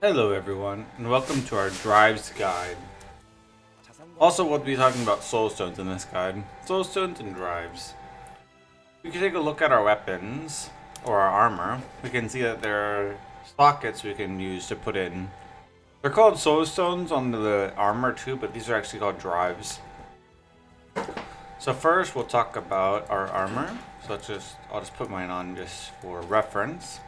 Hello everyone, and welcome to our Drives guide. Also, we'll be talking about soulstones in this guide. Soulstones and drives. We can take a look at our weapons, or our armor. We can see that there are sockets we can use to put in. They're called soulstones on the armor too, but these are actually called drives. So first, we'll talk about our armor. So I'll just put mine on just for reference.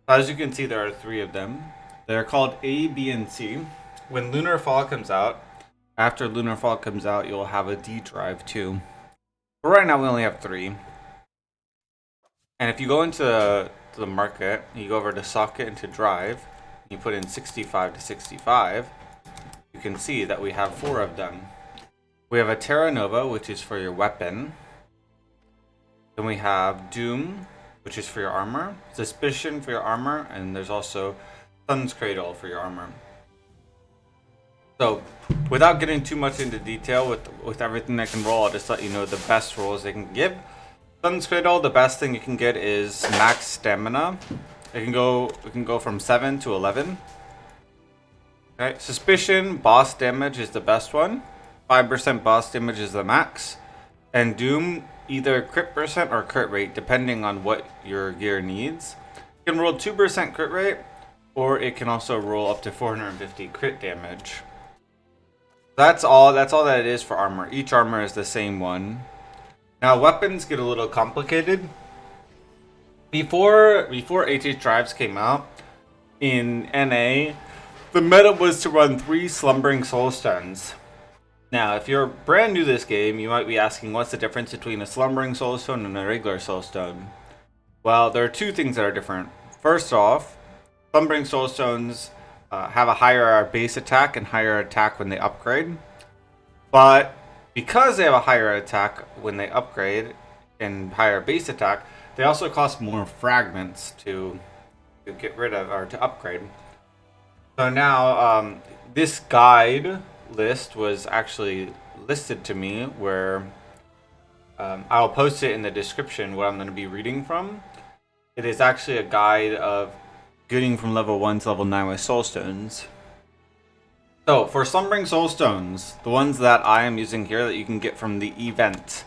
As you can see, there are three of them. They're called A, B, and C. When Lunar Fall comes out, after Lunar Fall comes out, you'll have a D drive too. But right now, we only have three. And if you go into the market, you go over to socket into drive, you put in 65 to 65, you can see that we have four of them. We have a Terra Nova, which is for your weapon. Then we have Doom, which is for your armor, Suspicion for your armor, and there's also Sun's Cradle for your armor. So, without getting too much into detail with everything that can roll, I'll just let you know the best rolls they can give. Sun's Cradle, the best thing you can get is max stamina. It can go from 7 to 11. Okay, Suspicion, boss damage is the best one. 5% boss damage is the max. And Doom, either crit percent or crit rate, depending on what your gear needs. It can roll 2% crit rate, or it can also roll up to 450 crit damage. That's all that it is for armor. Each armor is the same one. Now weapons get a little complicated. Before HH drives came out in NA, the meta was to run 3 Slumbering Soulstones. Now, if you're brand new to this game, you might be asking what's the difference between a Slumbering Soulstone and a regular Soulstone. Well, there are two things that are different. First off, Slumbering Soulstones have a higher base attack and higher attack when they upgrade. But because they have a higher attack when they upgrade and higher base attack, they also cost more fragments to get rid of or to upgrade. So now, this guide list was actually listed to me where I'll post it in the description what I'm going to be reading from. It is actually a guide of getting from level 1 to level 9 with soulstones. So for Slumbering Soulstones, the ones that I am using here that you can get from the event.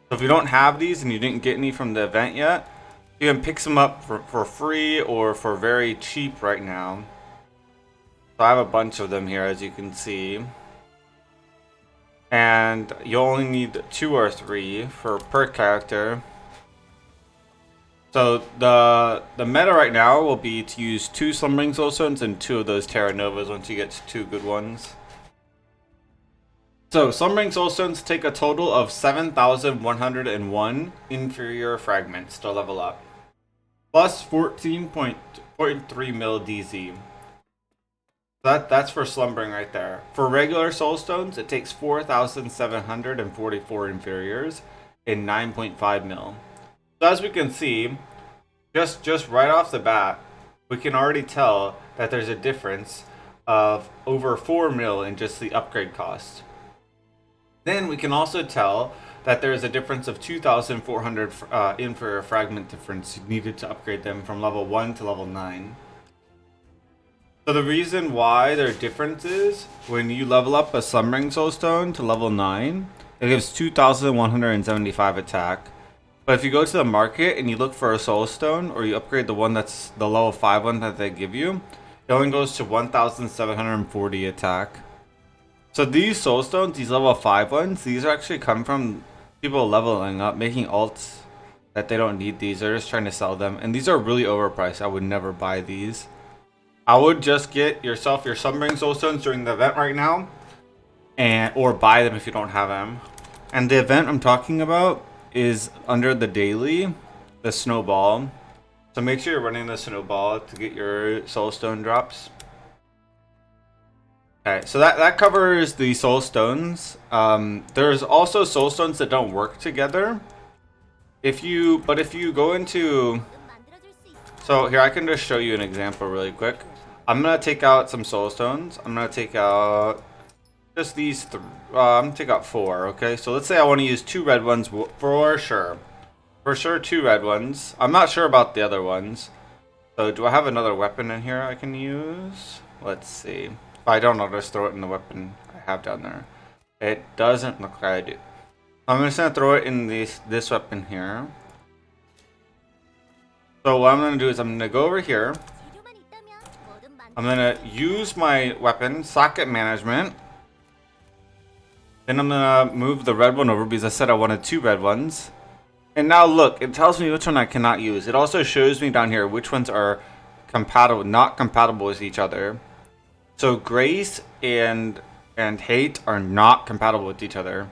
So if you don't have these and you didn't get any from the event yet, you can pick some up for free or for very cheap right now. So I have a bunch of them here, as you can see. And you only need 2 or 3 per character. So the meta right now will be to use 2 Slumbering Soulstones and 2 of those Terra Novas once you get to 2 good ones. So Slumbering Soulstones take a total of 7,101 inferior fragments to level up. Plus 14.3 mil DZ. That's for Slumbering right there. For regular Soulstones, it takes 4,744 inferiors and 9.5 mil. So as we can see, just right off the bat, we can already tell that there's a difference of over 4 mil in just the upgrade cost. Then we can also tell that there's a difference of 2,400 inferior fragment difference needed to upgrade them from level 1 to level 9. So the reason why there are differences, when you level up a Slumbering Soulstone to level 9, it gives 2,175 attack. But if you go to the market and you look for a Soulstone, or you upgrade the one that's the level 5 one that they give you, it only goes to 1,740 attack. So these Soulstones, these level 5 ones, these actually come from people leveling up, making alts that they don't need these. They're just trying to sell them. And these are really overpriced. I would never buy these. I would just get yourself your Slumbering Soulstones during the event right now, or buy them if you don't have them. And the event I'm talking about is under the daily, the Snowball. So make sure you're running the Snowball to get your Soulstone drops. Okay, so that covers the Soulstones. There's also Soulstones that don't work together. If you go into... So here, I can just show you an example really quick. I'm going to take out some Soulstones. I'm going to take out just these I'm going to take out 4, okay? So let's say I want to use 2 red ones for sure. For sure, 2 red ones. I'm not sure about the other ones. So do I have another weapon in here I can use? Let's see. If I don't, I'll just throw it in the weapon I have down there. It doesn't look like I do. I'm just gonna throw it in this weapon here. So what I'm gonna do is I'm gonna go over here. I'm gonna use my weapon, socket management. Then I'm gonna move the red one over because I said I wanted 2 red ones. And now look, it tells me which one I cannot use. It also shows me down here which ones are compatible, not compatible with each other. So grace and hate are not compatible with each other.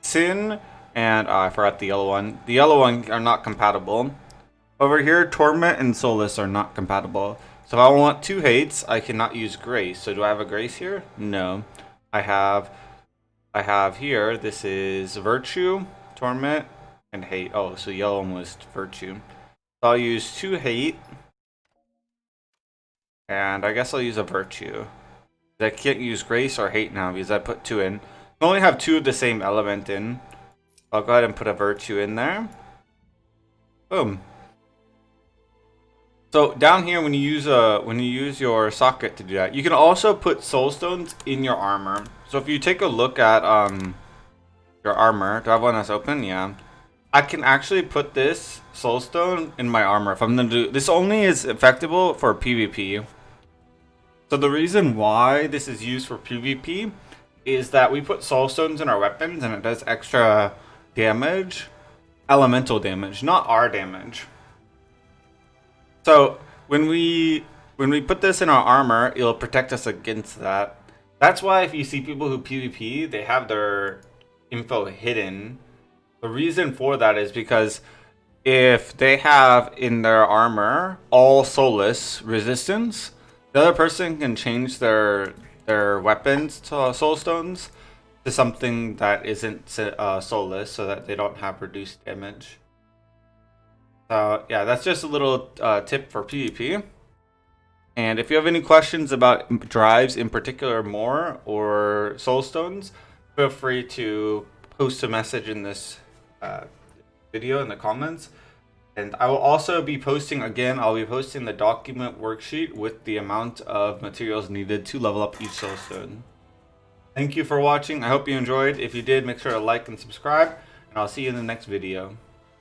Sin and I forgot the yellow one. The yellow one are not compatible. Over here, torment and solace are not compatible. So if I want 2 hates, I cannot use grace. So do I have a grace here? No. I have here, this is virtue, torment, and hate. Oh, so yellow one was virtue. So I'll use 2 hate. And I guess I'll use a virtue. I can't use grace or hate now because I put 2 in. I only have 2 of the same element in. I'll go ahead and put a virtue in there. Boom. So down here, when you use your socket to do that, you can also put soul stones in your armor. So if you take a look at your armor, do I have one that's open? Yeah. I can actually put this soul stone in my armor if I'm gonna do this. Only is effective for PvP. So the reason why this is used for PvP is that we put soul stones in our weapons and it does extra damage, elemental damage, not our damage. So when we put this in our armor, it'll protect us against that. That's why if you see people who PvP, they have their info hidden. The reason for that is because if they have in their armor all soulless resistance, the other person can change their weapons to soul stones to something that isn't soulless, so that they don't have reduced damage. So yeah, that's just a little tip for PvP. And if you have any questions about drives in particular more or soul stones, feel free to post a message in this video in the comments. And I will also be posting, again, I'll be posting the document worksheet with the amount of materials needed to level up each soul stone. Thank you for watching. I hope you enjoyed. If you did, make sure to like and subscribe, and I'll see you in the next video.